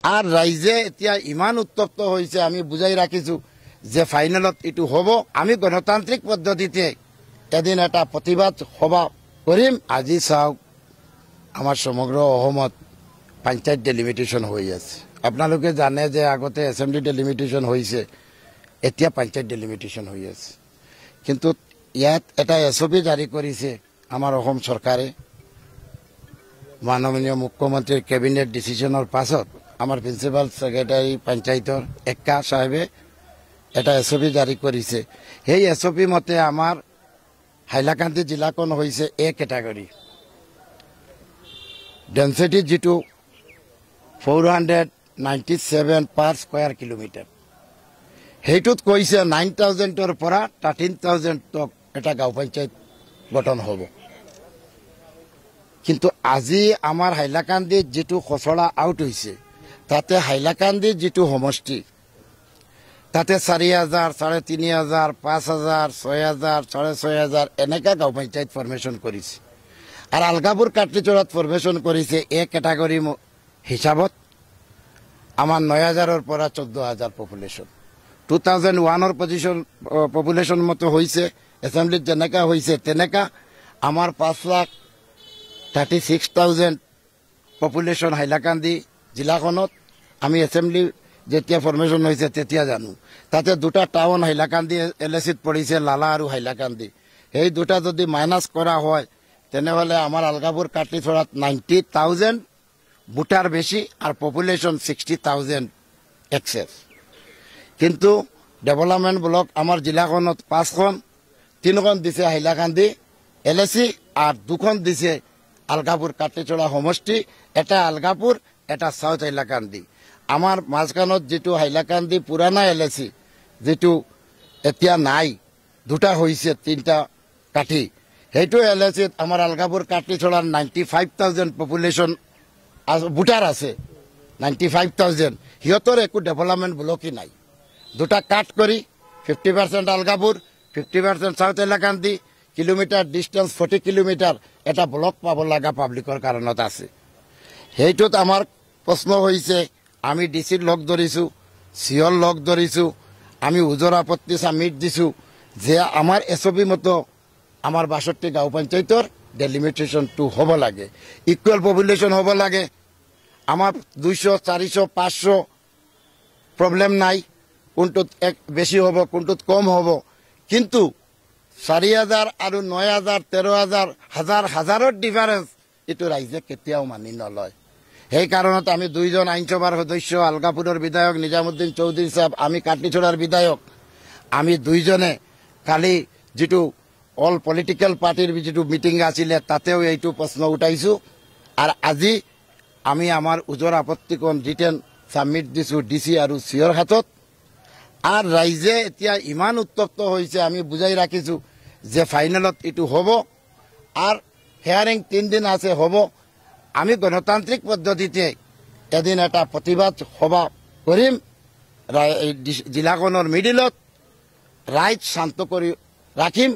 আর রাইজে এতিয়া ইমান উত্তপ্ত হয়েছে আমি বুঝাই রাখিছো যে ফাইনালত এটু হব। আমি গণতান্ত্রিক পদ্ধতিতে এদিন এটা প্রতিবাদ সভা করিম। আজি চাওক আমার সমগ্র অসমত পঞ্চায়েত ডেলিমিটেশন হয়ে আছে। আপনালোকে জানে যে আগতে এসেম্বলি ডেলিমিটেশন হয়েছে, এতিয়া পঞ্চায়েত ডেলিমিটেশন হয়ে আছে। কিন্তু ইয়াত এটা এসওপি জারি করেছে আমার অসম সরকারে মাননীয় মুখ্যমন্ত্রীর ক্যাবিনেট ডিসিশনের পাছত আমার প্রিন্সিপাল সেক্রেটারি পঞ্চায়েতর এক্কা সাহেবে এটা এসওপি জারি করেছে। সেই এসওপি মতে আমার হাইলাকান্দি জিলাখন হয়েছে এ ক্যাটাগরি। ডেন্সিটি যেটো 497 পার স্কোয়ার কিলোমিটার, সেইটোত কৈছে 9,000 পৰা 13,000 তক এটা গাঁও পঞ্চায়েত গঠন হ'ব। কিন্তু আজি আমার হাইলাকান্দি যেটো খসড়া আউট হয়েছে তাতে হাইলাকান্দি যেটো সমষ্টি তাতে 4,000, 3,500, 5,000, 6,000, 6,500 এনেকা গাঁও পঞ্চায়েত ফরমেশন করেছে। আর আলগাপুর কাটলিচড়াত ফরমেশন করেছে এ ক্যাটাগরি হিসাবত আমার 9,000 পৰা 14,000 পপুলেশন। 2001 পপুলেশন মতো হয়েছে, এসেম্বলিত যেনেকা হয়েছে তেনেকা আমার 5,36,000 পপুলেশন হাইলাকান্দি জিলাখনত। আমি এসেম্বলি যেতিয়া ফরমেশন হয়েছে তেতিয়া জানো। তাতে দুটা টাউন হাইলাকান্দি এলএসিত পড়েছে, লালা আর হাইলাকান্দি। এই দুটা যদি মাইনাস করা হয় তেনেহলে আমার আলগাপুর কাটলিছড়াত 90,000 ভোটার বেশি আর পপুলেশন 60,000 এক্সেস। কিন্তু ডেভেলপমেন্ট ব্লক আমার জিলাখনত 5খন, 3খন দিছে হাইলাকান্দি এলএসি আর 2খন দিছে আলগাপুর কাটলিছড়া সমষ্টি। এটা আলগাপুর, এটা সাউথ হাইলাকান্দি। আমার মাঝখানত যেটো হাইলাকান্দি পুরানা এলএসি যেটো এতিয়া নাই, দুটা হয়েছে 3টা কাঠি, সেইটো এলএসিত আমার আলগাপুর কাটলিছড়ার 95,000 পপুলেশন ভোটার আছে। 95,000 সিহতর একো ডেভেলপমেন্ট ব্লকই নাই। দুটা কাট করি 50% Algapur, 50% south Hailakandi, kilometre distance 40 kilometre এটা ব্লক পাব লাগা পাব্লিকৰ কাৰণত আছে। সেইটোত আমার প্রশ্ন হয়েছে, আমি ডিসির লগ ধরিছো, সিওর লগ ধরিছো, আমি উজর আপত্তি সাবমিট দিছো যে আমার এসওপি মতো আমার 62 গাঁও পঞ্চায়েতর ডেলিমিটেশনটো হব লাগে, ইকুয়াল পপুলেশন হব লাগে। আমার 200, 400, 500 প্রবলেম নাই, কোনটোত বেশি হব কোনটোত কম হব। কিন্তু 4,000 আর 9,000, 13,000 হাজারের ডিফারেন্স এটো রাইজে কেতিয়াও মানি নলয়। সেই কারণত আমি 2জন আইনসভার সদস্য, আলগাপুরের বিধায়ক নিজামুদ্দিন চৌধুরী সাহেব, আমি কাটলিছড়ার বিধায়ক, আমি 2জনে কালি যেটো অল পলিটিক্যাল পার্টির যেটো মিটিং আছিলে তাতেও এইটো প্রশ্ন উঠাইছো। আর আজি আমি আমার উজর আপত্তিকন রিটেন সাবমিট দিছো ডিসি আর সিওর হাতত। আর রাইজে এতিয়া ইমান উত্তপ্ত হয়েছে আমি বুঝাই রাখিছো যে ফাইনালত এটু হব। আর হিয়ারিং 3 দিন আছে হব। আমি গণতান্ত্রিক পদ্ধতিতে এদিন এটা প্রতিবাদ সভা করিম জিলাখনের মিডিলত, রাইট শান্ত করে রাখিম।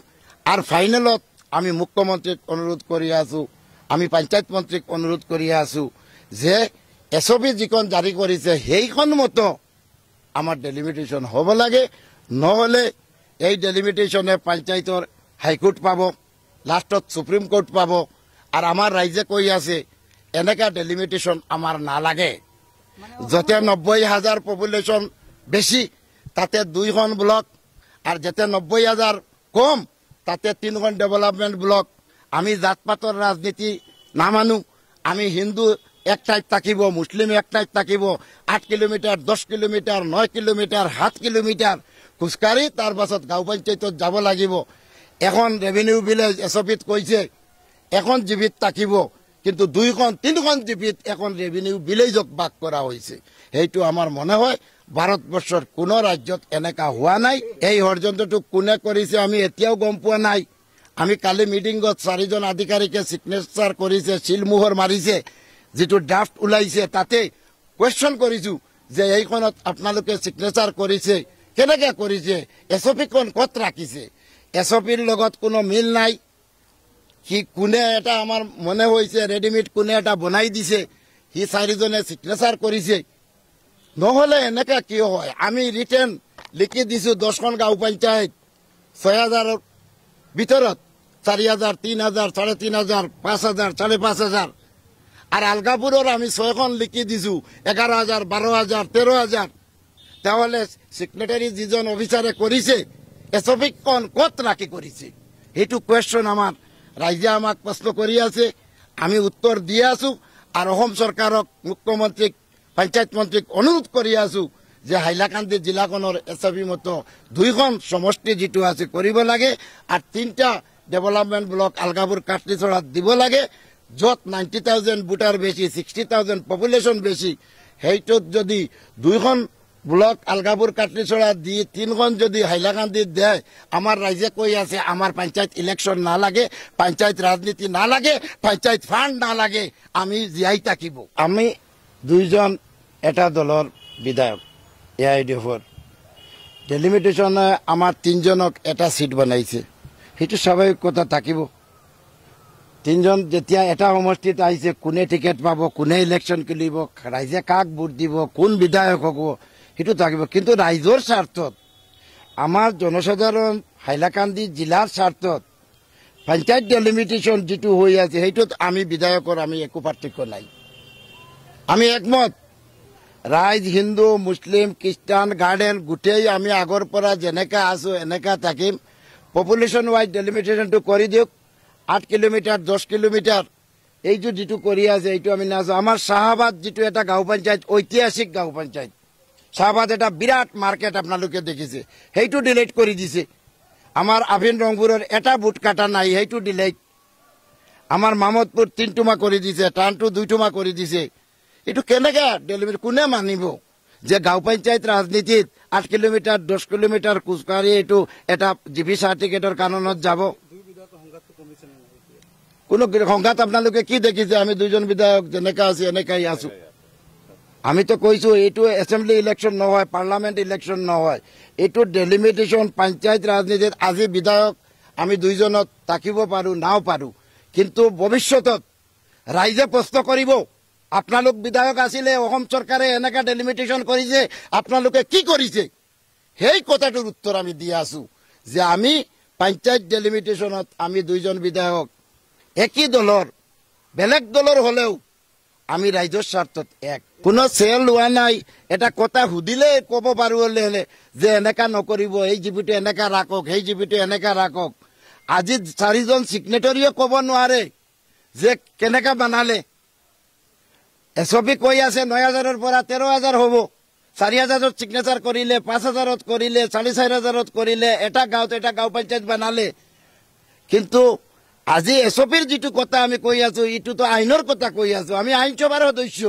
আর ফাইনালত আমি মুখ্যমন্ত্রীক অনুরোধ করি আছো, আমি পঞ্চায়েত মন্ত্রীক অনুরোধ করি আছো যে এসওপি যিখন জারি করেছে সেইখন মতো আমার ডেলিমিটেশন হব লাগে। নহলে এই ডেলিমিটেশনে পঞ্চায়েতর হাইকোর্ট পাব, লাস্টত সুপ্রিম কোর্ট পাব। আর আমার রাইজে কই আছে এনেকা ডেলিমিটেশন আমার না লাগে। যতে 90,000 পপুলেশন বেশি তাতে 2খন ব্লক, আর যেতে 90,000 কম তাতে 3খন ডেভেলপমেন্ট ব্লক। আমি জাতপাতৰ রাজনীতি না মানো। আমি হিন্দু এক ঠাইত থাকিব, মুসলিম এক ঠাইত থাকিব, 8 কিলোমিটার, 10 কিলোমিটার, 9 কিলোমিটার, 7 কিলোমিটার খোজকাঢ়ি তার পাছত গাঁও পঞ্চায়েতত যাব লাগিব। এখন রেভিনিউ ভিলেজ এসপিত কৈছে এখন জীবিত থাকিব, কিন্তু 2খন 3খন জীবিত এখন রেভিনিউ ভিলেজক ভাগ করা হয়েছে। সেইটো আমার মনে হয় ভারতবর্ষের কোনো রাজ্যত এনেকা হওয়া নাই। এই ষড়যন্ত্রটো কোনে করেছে আমি এতিয়াও গম পোৱা নাই। আমি কালি মিটিংত 4জন আধিকারিকে সিগনেচার করেছে, শিলমোহর মারিছে, যেটো ড্রাফট ওলাইছে তাতে কোয়েশ্চন করিছো যে এইখনত আপনালোকে সিগনেচার করেছে কেনেকে করেছে, এসওপিখন কত রাখিছে। এসওপির লগত কোনো মিল নাই। কি কোনে এটা আমার মনে হয়েছে রেডিমেড কোনে এটা বনাই দিছে, সি 4জনে সিগনেচার করেছে, নহলে এনেকা কিয় হয় আমি রিটার্ন লিখি দিছো 10খন গাঁও পঞ্চায়েত 6,000 ভিতৰত 4,000 3,000 3,500 5,000 5,500 আর আলগাপুরের আমি 6খন লিখি দিছো 11,000 12,000 13,000 তাহলে সেক্রেটারি যিজন অফিসারে করেছে এসপিক কোন কত রাখি করেছে এইটু কোয়েশ্চন আমার রাইজে আমাক প্রশ্ন করি আছে আমি উত্তর দিয়ে আছো আর অসম সরকারক মুখ্যমন্ত্রী পঞ্চায়েত মন্ত্রীক অনুরোধ করি আছো যে হাইলাকান্দি জিলাখনৰ এসপি মতো 2খন সমষ্টি যেটো আছে কৰিব লাগে আর 3টা ডেভেলপমেন্ট ব্লক আলগাপুর কাটলিছড়াত দিব লাগে যত 90,000 ভোটার বেশি 60,000 পপুলেশন বেশি সেইটোত যদি 2খন ব্লক আলগাপুর কাটলিছড়া দিয়ে 3খন যদি হাইলাকান্দি দেয় আমার রাইজে কই আছে আমার পঞ্চায়েত ইলেকশন না লাগে পঞ্চায়েত রাজনীতি না লাগে পঞ্চায়েত ফান্ড না লাগে আমি জিয়াই থাকিব আমি 2জন এটা দলৰ বিধায়ক এআইডিএফৰ ডেলিমিটেশনে আমাৰ 3জনক এটা সিট বনাইছে সেইটো স্বাভাৱিক কথা থাকিব 3জন যেতিয়া এটা সমষ্টিত আহিছে কোনে টিকেট পাব কোনে ইলেকশন খেলিব রাইজে কাক ভোট দিব কোন বিধায়ক হব সেইটো থাকিব কিন্তু ৰাইজৰ স্বাৰ্থত আমাৰ জনসাধাৰণ হাইলাকান্দি জিলাৰ স্বাৰ্থত পঞ্চায়েত ডেলিমিটেশন যেটো হৈ আছে সেইটোত আমি বিধায়কৰ আমি একো পাৰ্থক্য নাই আমি একমত ৰাইজ হিন্দু মুসলিম খ্ৰিস্টান গাৰ্ডেন গোটেই আমি আগৰ পৰা যেনেকা আছো এনেকা থাকিম পপুলেশন ওয়াইজ ডেলিমিটেশনটো কৰি দিয়ক 8 কিলোমিটাৰ 10 কিলোমিটাৰ এইটো যেটো কৰি আছে এইটো আমি নাছো আমাৰ শাহবাদ যেটো এটা গাঁও পঞ্চায়েত ঐতিহাসিক গাঁও পঞ্চায়েত শাহবাদ এটা বিরাট মার্কেট আপোনালোকে দেখিছে সেইটো ডিলিট কৰি দিছে আমাৰ আভিন ৰংপুৰৰ এটা বুট কাটা নাই সেইটো ডিলিট আমাৰ মামদপুৰ 3টুমা কৰি দিছে টানটো 2টুমা কৰি দিছে এটু কেনেকে ডেলিভারি কোনে মানিব যে গাঁও পঞ্চায়েত রাজনীতিত 8 কিলোমিটার 10 কিলোমিটার কুচকারি এটু এটা জিপি সার্টিফিকেটর কারণত যাব কোনো সংঘাত আপোনালোকে কি দেখিছে আমি 2জন বিধায়ক যেনেকা আছি এনেকাই আছো আমি তো কইছো এইটো এসেম্বলি ইলেকশন নহয় পার্লামেন্ট ইলেকশন নহয় এইটো ডেলিমিটেশন পঞ্চায়েত রাজনীতিত আজি বিধায়ক আমি 2জনত থাকিব পাৰো নাও পাৰো কিন্তু ভবিষ্যতত ৰাইজে প্ৰশ্ন কৰিব আপোনালোক বিধায়ক আছিলে অসম চৰকাৰে এনেকা ডেলিমিটেশন কৰিছে আপোনালোকে কি কৰিছে সেই কথাটোৰ উত্তৰ আমি দি আছো যে আমি পঞ্চায়েত ডেলিমিটেশনত আমি 2জন বিধায়ক একই দলৰ বেলেগ দলৰ হলেও আমি ৰাইজৰ স্বাৰ্থত এক কোনো চেল লোৱা নাই এটা কথা সুধিলে ক'ব পাৰো হলে যে এনেকা নকৰিব এই জিপিটো এনেকা ৰাখক সেই জিপিটো এনেকা ৰাখক আজি 4জন সিগনেটৰীয়ে ক'ব নোৱাৰে যে কেনেকা বানালে এসপি কই আছে 9,000-ৰ পৰা 13,000 হব 4,000-ত সিগনেচার করিলে 5,000-ত করিলে 4,500-ত করিলে এটা গাঁও পঞ্চায়েত বানালে কিন্তু আজি এসপির যেটো কথা আমি কই আছো ইটো তো আইনৰ কথা কই আছো আমি আইন সভাৰ সদস্য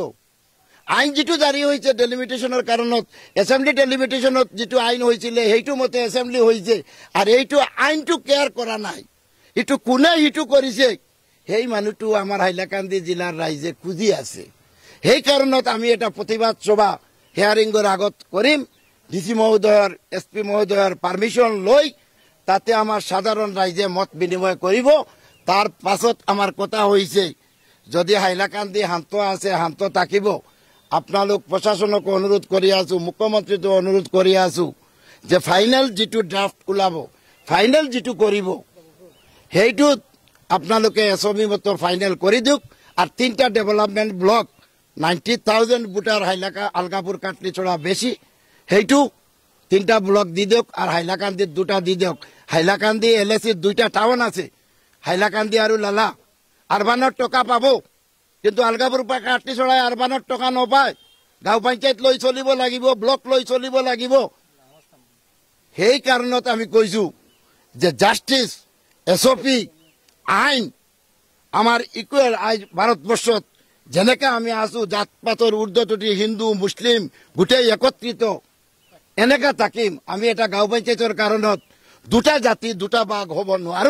আইন যেটো জারি হয়েছে ডেলিমিটেশনের কারণত এসেম্বলি ডেলিমিটেশনত যেটো আইন হয়েছিল সেইটো মতে এসেম্বলি হয়েছে আর এইটো আইনটো কেয়ার করা নাই ইটো কোনে ইটো করিছে সেই মানুহটো আমার হাইলাকান্দি জিলার রাইজে খুঁজি আছে সেই কাৰণত আমি এটা প্ৰতিবাদ সভা হিয়াৰিংৰ আগত কৰিম ডিসি মহোদয়ৰ এসপি মহোদয়ৰ পাৰমিশন লৈ তাতে আমাৰ সাধাৰণ ৰাইজে মত বিনিময় কৰিব তার পাছত আমার কথা হয়েছে যদি হাইলাকান্দি শান্ত আছে শান্ত থাকিব আপোনালোক প্রশাসনক অনুরোধ করি আছো মুখ্যমন্ত্রীকে অনুরোধ করি আছো যে ফাইনাল যেটো ড্রাফট ওলাব ফাইনাল যেটো কৰিব সেইটোত আপোনালোকে এসবি মতো ফাইনাল কৰি দিওক আর 3টা development block 90,000 voter Algapur Katlicherra বেশি সেইটো 3টা ব্লক দি দিয়ক আর হাইলাকান্দিত 2টা দি দিয়ক হাইলাকান্দি এলএসির 2টা টাউন আছে হাইলাকান্দি আর লালা আৰবানৰ টকা পাব কিন্তু আলগাপুৰ কাটলিছড়ায় আৰবানৰ টকা নপায় গাঁও পঞ্চায়েত লৈ চলিব লাগিব ব্লক লৈ চলিব লাগিব সেই কাৰণত আমি কৈছো যে জাস্টিস এসপি আইন আমাৰ ইকুয়াল আজ ভাৰতবৰ্ষত যেনেকা আমি আছো জাতপাতৰ ঊৰ্ধ্বত হিন্দু মুসলিম গোটেই একত্ৰিত এনেকা থাকিম আমি এটা গাঁও পঞ্চায়েতৰ কাৰণত 2টা জাতি 2টা ভাগ হব নোৱাৰো